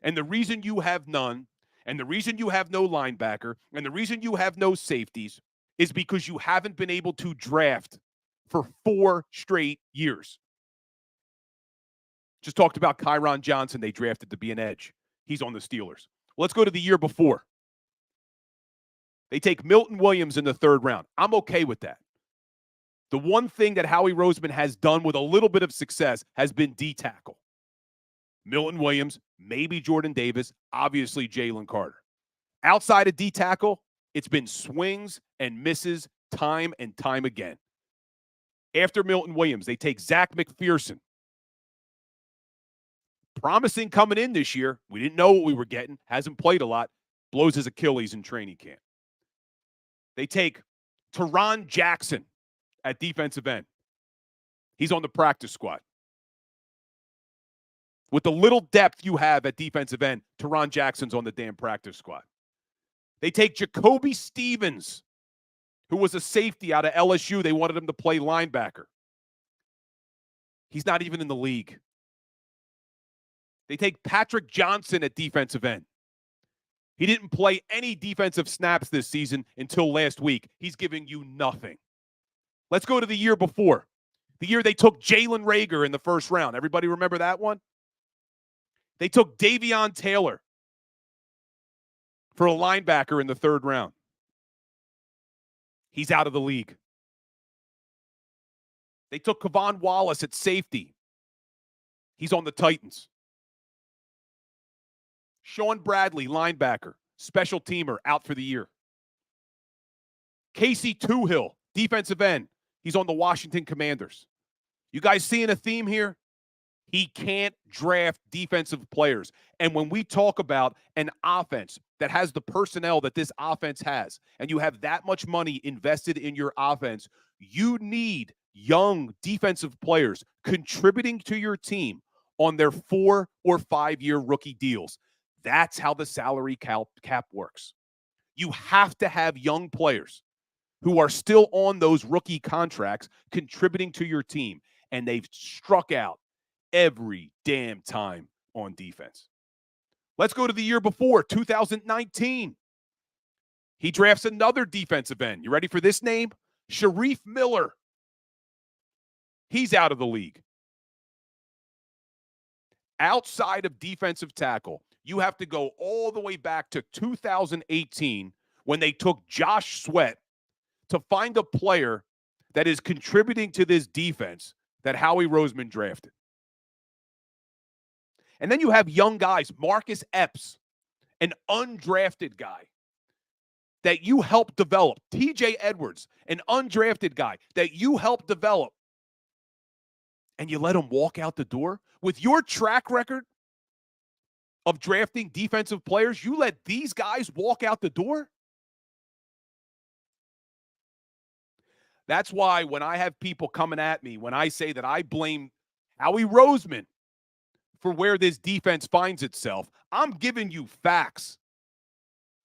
And the reason you have none, and the reason you have no linebacker, and the reason you have no safeties is because you haven't been able to draft for 4 straight years. Just talked about Kyron Johnson. They drafted to be an edge. He's on the Steelers. Let's go to the year before. They take Milton Williams in the 3rd round. I'm okay with that. The one thing that Howie Roseman has done with a little bit of success has been D-tackle. Milton Williams, maybe Jordan Davis, obviously Jalen Carter. Outside of D-tackle, it's been swings and misses time and time again. After Milton Williams, they take Zach McPherson. Promising coming in this year. We didn't know what we were getting. Hasn't played a lot. Blows his Achilles in training camp. They take Teron Jackson at defensive end. He's on the practice squad. With the little depth you have at defensive end, Teron Jackson's on the damn practice squad. They take Jacoby Stevens, who was a safety out of LSU. They wanted him to play linebacker. He's not even in the league. They take Patrick Johnson at defensive end. He didn't play any defensive snaps this season until last week. He's giving you nothing. Let's go to the year before. The year they took Jalen Reagor in the first round. Everybody remember that one? They took Davion Taylor for a linebacker in the third round. He's out of the league. They took Kevon Wallace at safety. He's on the Titans. Sean Bradley, linebacker, special teamer, out for the year. Casey Toohill, defensive end. He's on the Washington Commanders. You guys seeing a theme here? He can't draft defensive players. And when we talk about an offense that has the personnel that this offense has, and you have that much money invested in your offense, you need young defensive players contributing to your team on their 4 or 5 year rookie deals. That's how the salary cap works. You have to have young players who are still on those rookie contracts contributing to your team, and they've struck out every damn time on defense. Let's go to the year before, 2019. He drafts another defensive end. You ready for this name? Sharif Miller. He's out of the league. Outside of defensive tackle, you have to go all the way back to 2018 when they took Josh Sweat to find a player that is contributing to this defense that Howie Roseman drafted. And then you have young guys, Marcus Epps, an undrafted guy that you helped develop. TJ Edwards, an undrafted guy that you helped develop. And you let him walk out the door? With your track record of drafting defensive players, you let these guys walk out the door? That's why when I have people coming at me, when I say that I blame Howie Roseman for where this defense finds itself, I'm giving you facts.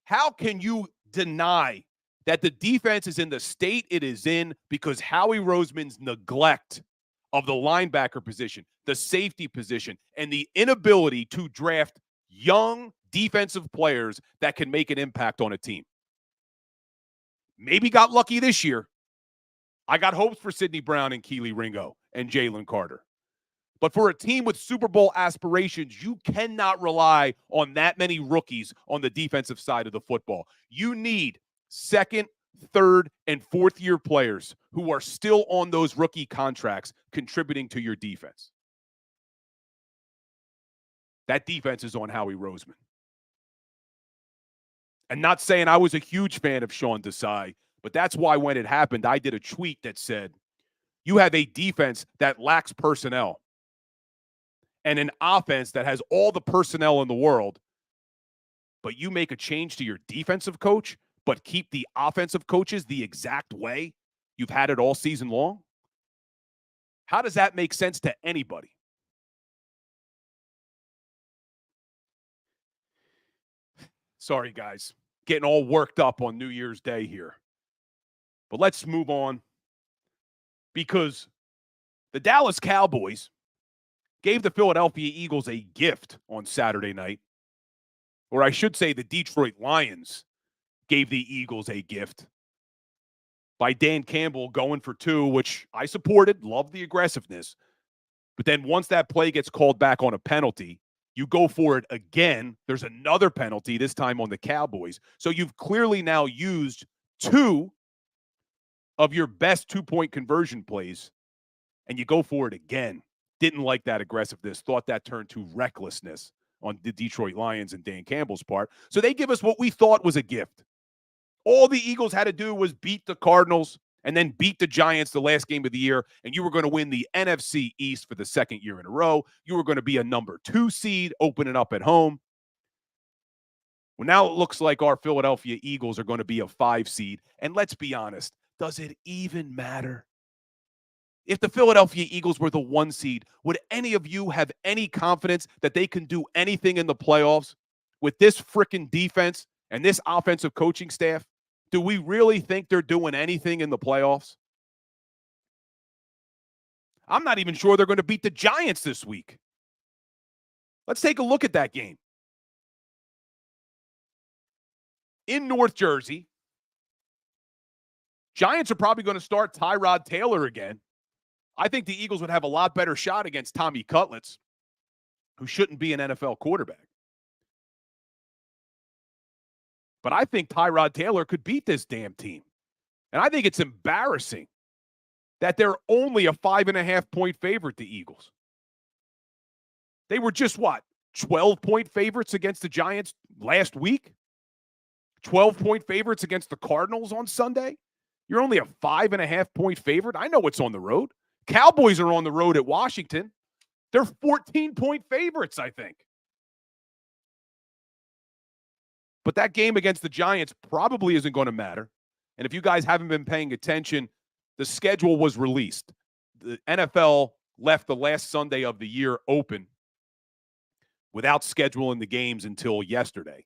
How can you deny that the defense is in the state it is in because Howie Roseman's neglect of the linebacker position, the safety position, and the inability to draft young defensive players that can make an impact on a team? Maybe got lucky this year. I got hopes for Sidney Brown and Keely Ringo and Jalen Carter. But for a team with Super Bowl aspirations, you cannot rely on that many rookies on the defensive side of the football. You need second, third, and fourth-year players who are still on those rookie contracts contributing to your defense. That defense is on Howie Roseman. And not saying I was a huge fan of Sean Desai, but that's why when it happened, I did a tweet that said, you have a defense that lacks personnel and an offense that has all the personnel in the world, but you make a change to your defensive coach, but keep the offensive coaches the exact way you've had it all season long? How does that make sense to anybody? Sorry, guys. Getting all worked up on New Year's Day here. But let's move on, because the Dallas Cowboys gave the Philadelphia Eagles a gift on Saturday night. Or I should say the Detroit Lions gave the Eagles a gift by Dan Campbell going for 2, which I supported, loved the aggressiveness. But then once that play gets called back on a penalty, you go for it again. There's another penalty, this time on the Cowboys. So you've clearly now used 2 of your best 2-point conversion plays, and you go for it again. Didn't like that aggressiveness. Thought that turned to recklessness on the Detroit Lions and Dan Campbell's part. So they give us what we thought was a gift. All the Eagles had to do was beat the Cardinals and then beat the Giants the last game of the year, and you were going to win the NFC East for the second year in a row. You were going to be a number 2 seed, opening up at home. Well, now it looks like our Philadelphia Eagles are going to be a 5 seed. And let's be honest, does it even matter? If the Philadelphia Eagles were the 1 seed, would any of you have any confidence that they can do anything in the playoffs with this freaking defense and this offensive coaching staff? Do we really think they're doing anything in the playoffs? I'm not even sure they're going to beat the Giants this week. Let's take a look at that game. In North Jersey, Giants are probably going to start Tyrod Taylor again. I think the Eagles would have a lot better shot against Tommy Cutlets, who shouldn't be an NFL quarterback. But I think Tyrod Taylor could beat this damn team. And I think it's embarrassing that they're only a 5.5-point favorite, the Eagles. They were just, 12-point favorites against the Giants last week? 12-point favorites against the Cardinals on Sunday? You're only a 5.5-point favorite? I know it's on the road. Cowboys are on the road at Washington. They're 14-point favorites, I think. But that game against the Giants probably isn't going to matter. And if you guys haven't been paying attention, the schedule was released. The NFL left the last Sunday of the year open without scheduling the games until yesterday.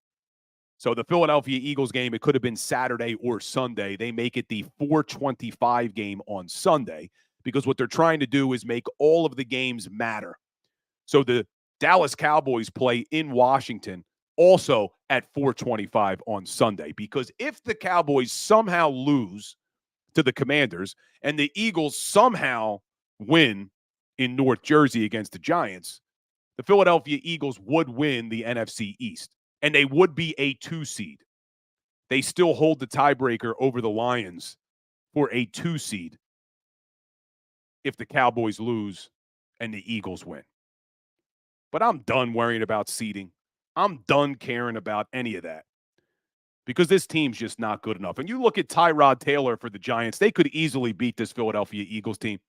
So the Philadelphia Eagles game, it could have been Saturday or Sunday. They make it the 4:25 game on Sunday because what they're trying to do is make all of the games matter. So the Dallas Cowboys play in Washington also at 4:25 on Sunday, because if the Cowboys somehow lose to the Commanders and the Eagles somehow win in North Jersey against the Giants, the Philadelphia Eagles would win the NFC East, and they would be a 2 seed. They still hold the tiebreaker over the Lions for a 2 seed if the Cowboys lose and the Eagles win. But I'm done worrying about seeding. I'm done caring about any of that because this team's just not good enough. And you look at Tyrod Taylor for the Giants, they could easily beat this Philadelphia Eagles team.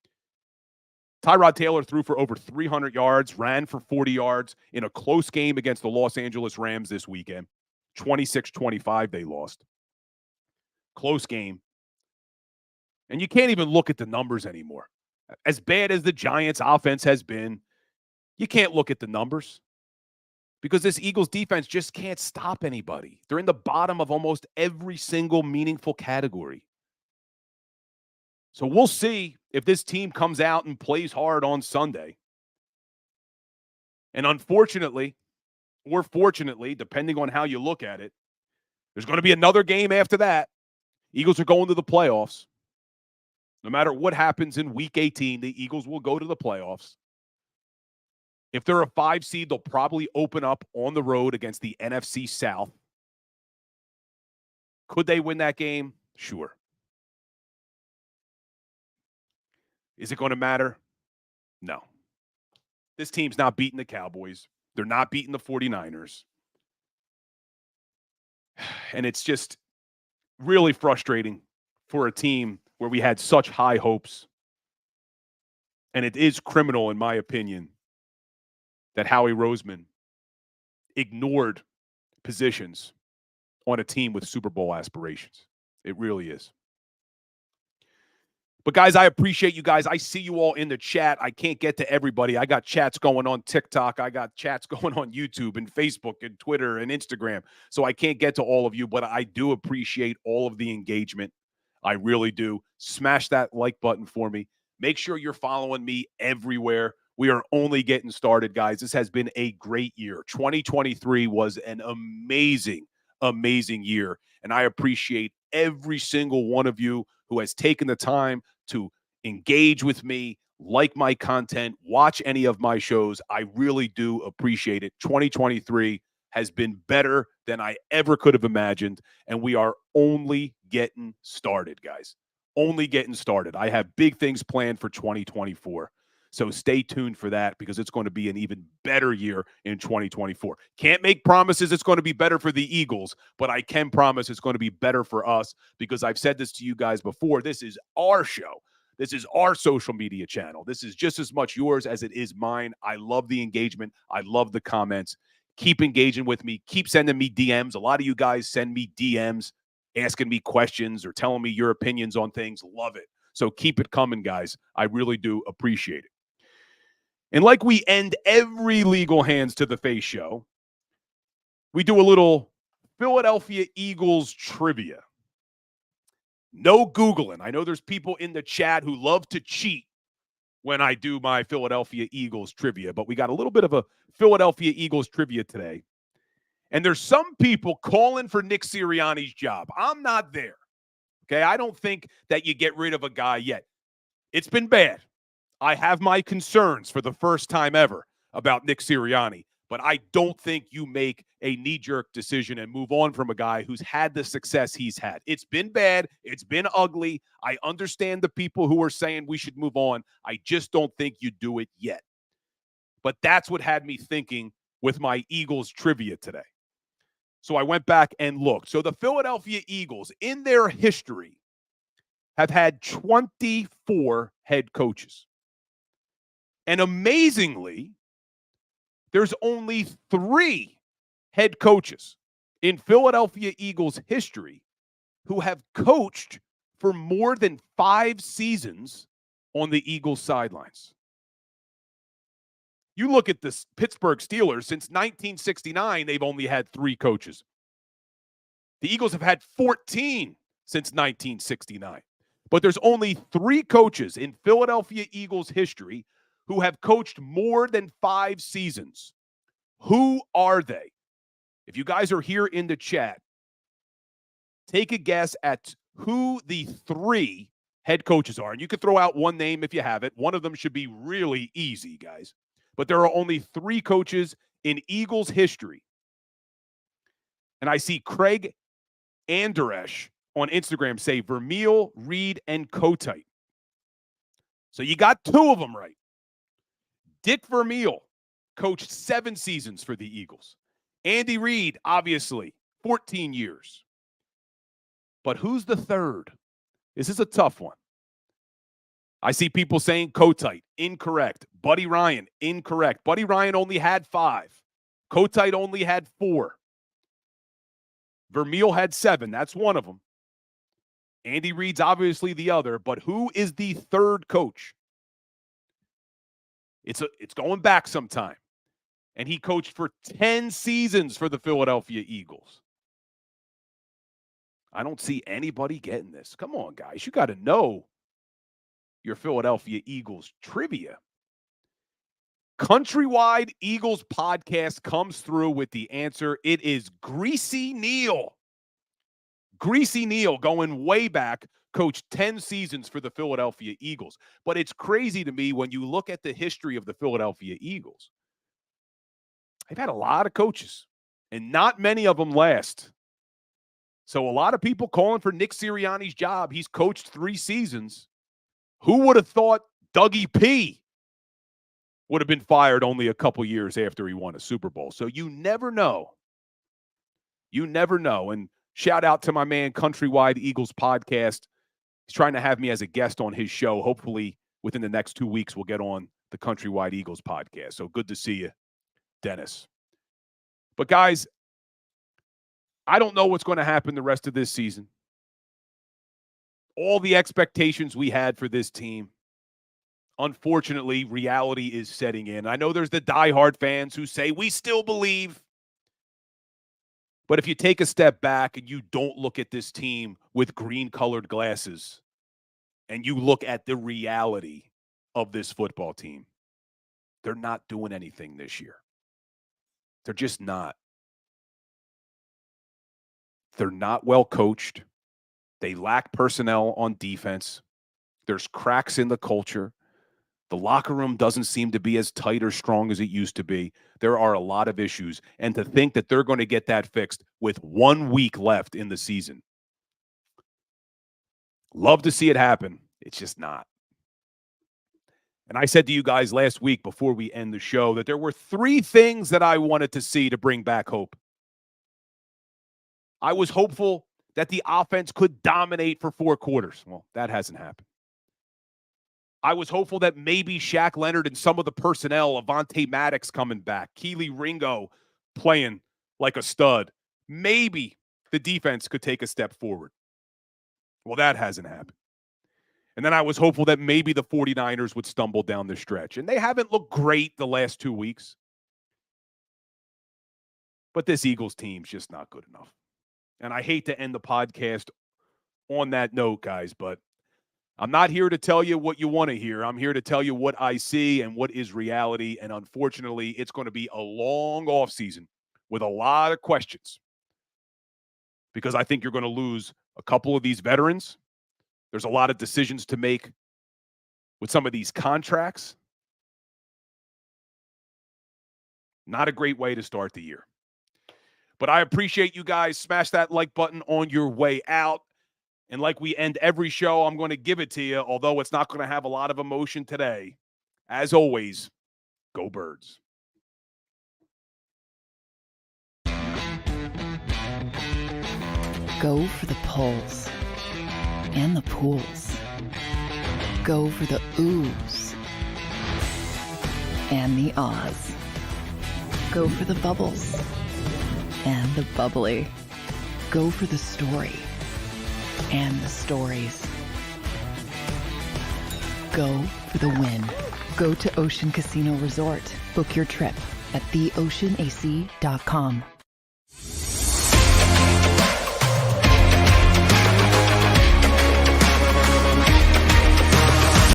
Tyrod Taylor threw for over 300 yards, ran for 40 yards in a close game against the Los Angeles Rams this weekend. 26-25 they lost. Close game. And you can't even look at the numbers anymore. As bad as the Giants' offense has been, you can't look at the numbers because this Eagles defense just can't stop anybody. They're in the bottom of almost every single meaningful category. So we'll see if this team comes out and plays hard on Sunday. And unfortunately, or fortunately, depending on how you look at it, there's going to be another game after that. Eagles are going to the playoffs. No matter what happens in Week 18, the Eagles will go to the playoffs. If they're a 5 seed, they'll probably open up on the road against the NFC South. Could they win that game? Sure. Is it going to matter? No. This team's not beating the Cowboys. They're not beating the 49ers. And it's just really frustrating for a team where we had such high hopes. And it is criminal, in my opinion, that Howie Roseman ignored positions on a team with Super Bowl aspirations. It really is. But, guys, I appreciate you guys. I see you all in the chat. I can't get to everybody. I got chats going on TikTok. I got chats going on YouTube and Facebook and Twitter and Instagram. So I can't get to all of you, but I do appreciate all of the engagement. I really do. Smash that like button for me. Make sure you're following me everywhere. We are only getting started, guys. This has been a great year. 2023 was an amazing, amazing year. And I appreciate every single one of you who has taken the time to engage with me, like my content, watch any of my shows. I really do appreciate it. 2023 has been better than I ever could have imagined, and we are only getting started, guys. Only getting started. I have big things planned for 2024. So stay tuned for that because it's going to be an even better year in 2024. Can't make promises it's going to be better for the Eagles, but I can promise it's going to be better for us because I've said this to you guys before. This is our show. This is our social media channel. This is just as much yours as it is mine. I love the engagement. I love the comments. Keep engaging with me. Keep sending me DMs. A lot of you guys send me DMs asking me questions or telling me your opinions on things. Love it. So keep it coming, guys. I really do appreciate it. And like we end every Legal Hands to the Face show, we do a little Philadelphia Eagles trivia. No Googling. I know there's people in the chat who love to cheat when I do my Philadelphia Eagles trivia, but we got a little bit of a Philadelphia Eagles trivia today. And there's some people calling for Nick Sirianni's job. I'm not there. Okay, I don't think that you get rid of a guy yet. It's been bad. I have my concerns for the first time ever about Nick Sirianni, but I don't think you make a knee-jerk decision and move on from a guy who's had the success he's had. It's been bad. It's been ugly. I understand the people who are saying we should move on. I just don't think you do it yet. But that's what had me thinking with my Eagles trivia today. So I went back and looked. So the Philadelphia Eagles, in their history, have had 24 head coaches. And amazingly, there's only 3 head coaches in Philadelphia Eagles history who have coached for more than 5 seasons on the Eagles sidelines. You look at the Pittsburgh Steelers, since 1969, they've only had 3 coaches. The Eagles have had 14 since 1969. But there's only 3 coaches in Philadelphia Eagles history who have coached more than 5 seasons. Who are they? If you guys are here in the chat, take a guess at who the 3 head coaches are. And you can throw out one name if you have it. One of them should be really easy, guys. But there are only 3 coaches in Eagles history. And I see Craig Anderesh on Instagram say Vermeil, Reed, and Kotite. So you got 2 of them right. Dick Vermeil coached 7 seasons for the Eagles. Andy Reid, obviously, 14 years. But who's the 3rd? This is a tough one. I see people saying Kotite, incorrect. Buddy Ryan, incorrect. Buddy Ryan only had 5. Kotite only had 4. Vermeil had 7. That's one of them. Andy Reid's obviously the other, but who is the 3rd coach? It's going back some time. And he coached for 10 seasons for the Philadelphia Eagles. I don't see anybody getting this. Come on, guys. You got to know your Philadelphia Eagles trivia. Countrywide Eagles podcast comes through with the answer. It is Greasy Neal. Greasy Neal, going way back, coached 10 seasons for the Philadelphia Eagles. But it's crazy to me when you look at the history of the Philadelphia Eagles. They've had a lot of coaches, and not many of them last. So a lot of people calling for Nick Sirianni's job. He's coached 3 seasons. Who would have thought Dougie P would have been fired only a couple years after he won a Super Bowl? So you never know. You never know. And shout out to my man, Countrywide Eagles podcast. He's trying to have me as a guest on his show. Hopefully, within the next 2 weeks, we'll get on the Countrywide Eagles podcast. So good to see you, Dennis. But, guys, I don't know what's going to happen the rest of this season. All the expectations we had for this team, unfortunately, reality is setting in. I know there's the diehard fans who say, we still believe. But if you take a step back and you don't look at this team with green-colored glasses and you look at the reality of this football team, they're not doing anything this year. They're just not. They're not well coached. They lack personnel on defense. There's cracks in the culture. The locker room doesn't seem to be as tight or strong as it used to be. There are a lot of issues. And to think that they're going to get that fixed with 1 week left in the season. Love to see it happen. It's just not. And I said to you guys last week before we end the show that there were 3 things that I wanted to see to bring back hope. I was hopeful that the offense could dominate for 4 quarters. Well, that hasn't happened. I was hopeful that maybe Shaq Leonard and some of the personnel, Avonte Maddox coming back, Keely Ringo playing like a stud, maybe the defense could take a step forward. Well, that hasn't happened. And then I was hopeful that maybe the 49ers would stumble down the stretch. And they haven't looked great the last 2 weeks. But this Eagles team's just not good enough. And I hate to end the podcast on that note, guys, but I'm not here to tell you what you want to hear. I'm here to tell you what I see and what is reality. And unfortunately, it's going to be a long offseason with a lot of questions because I think you're going to lose a couple of these veterans. There's a lot of decisions to make with some of these contracts. Not a great way to start the year. But I appreciate you guys. Smash that like button on your way out. And like we end every show, I'm going to give it to you, although it's not going to have a lot of emotion today. As always, go Birds. Go for the polls and the pools. Go for the oohs and the ahs. Go for the bubbles and the bubbly. Go for the story and the stories. Go for the win. Go to Ocean Casino Resort. Book your trip at theoceanac.com.